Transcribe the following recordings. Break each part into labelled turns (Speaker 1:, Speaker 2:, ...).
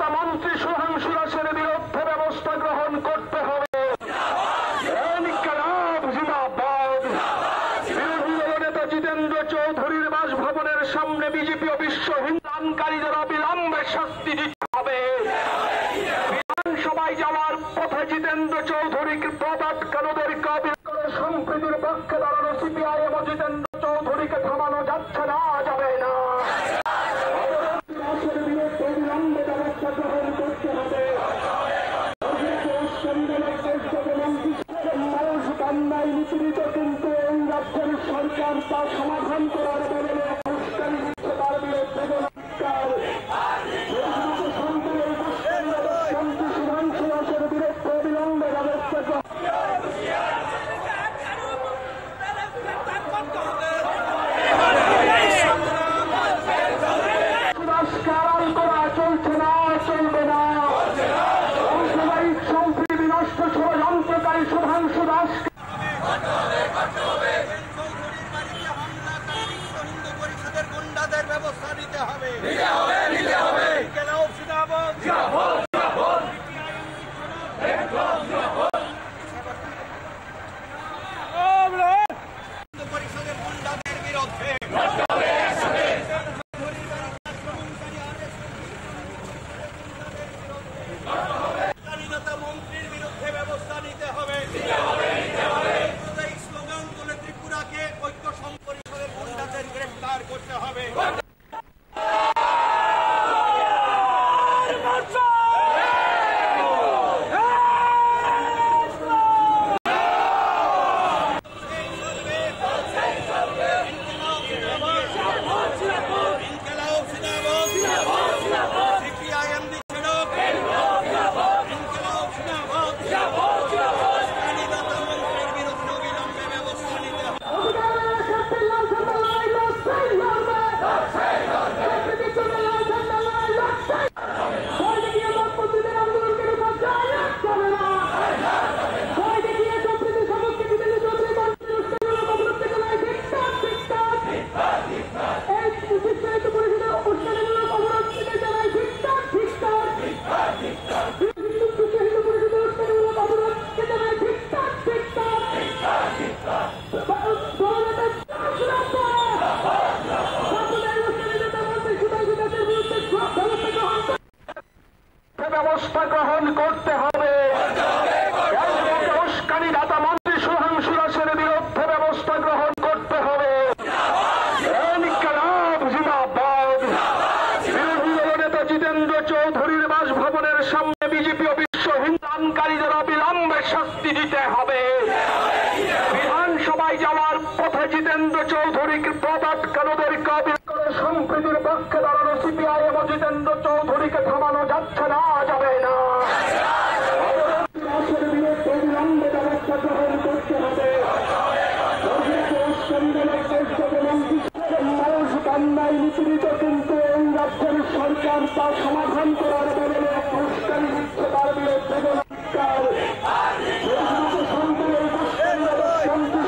Speaker 1: নেতা মন্ত্রী সুধাংশু দাসের বিরুদ্ধে ব্যবস্থা গ্রহণ করতে হবে। বিরোধী দলনেতা জিতেন্দ্র চৌধুরীর বাসভবনের সামনে বিজেপি ও বিশ্ব হিন্দুকারীদের অবিলম্বে শাস্তি দিতে হবে। বিধানসভায় যাওয়ার পথে জিতেন্দ্র চৌধুরীকে পথ আটকানোদেরকে সম্প্রীতির পক্ষে দাঁড়ানো সিপিআইএম ও জিতেন্দ্র চৌধুরীকে থামানো যাচ্ছে না, যাবে না। অবিলম্বে ব্যবস্থা গ্রহণ করতে হবে। মানুষ কান্নায় নিপীড়িত, কিন্তু এই রাজ্যের সরকার তা সমাধান করার বদলে উস্কানি দিচ্ছে তার বিরুদ্ধে সুধাংশু দাসের বিরুদ্ধে অবিলম্বে ব্যবস্থা চলছে না, চলবে না। সাম্প্রদায়িক সম্প্রীতি বিনষ্ট ষড়যন্ত্রকারী সুধাংশু দাস
Speaker 2: গুন্ডাদের ব্যবস্থা নিতে হবে। পরিষদের গুন্ডাদের বিরুদ্ধে মন্ত্রীর বিরুদ্ধে ব্যবস্থা নিতে হবে। এই স্লোগান তুলে ত্রিপুরাকে ঐক্য পরিষদের গুন্ডাদের গ্রেফতার করতে হবে। ব্যবস্থা গ্রহণ করতে হবে। উস্কানি দাতা মন্ত্রী সুধাংশু দাসের বিরুদ্ধে ব্যবস্থা গ্রহণ করতে হবে। বিরোধী দলনেতা জিতেন্দ্র চৌধুরীর বাসভবনের সামনে বিজেপি ও বিশ্ব হিন্দুকারীদের অবিলম্বে শাস্তি দিতে হবে। বিধানসভায় যাওয়ার পথে জিতেন্দ্র চৌধুরীকে পথ আটকানোদেরকে সম্প্রীতির পক্ষে দাঁড়ানো সিপিআইএম ও জিতেন্দ্র চৌধুরীকে থামানো যাচ্ছে না, যাবে না। অবিলম্বে ব্যবস্থা গ্রহণ করতে হবে। মানুষ কান্নায় নিপীড়িত, কিন্তু এই রাজ্যের সরকার তা সমাধান করার বদলে উস্কানি দিচ্ছে তার বিরুদ্ধে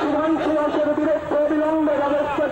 Speaker 2: সুধাংশু দাসের বিরুদ্ধে অবিলম্বে ব্যবস্থা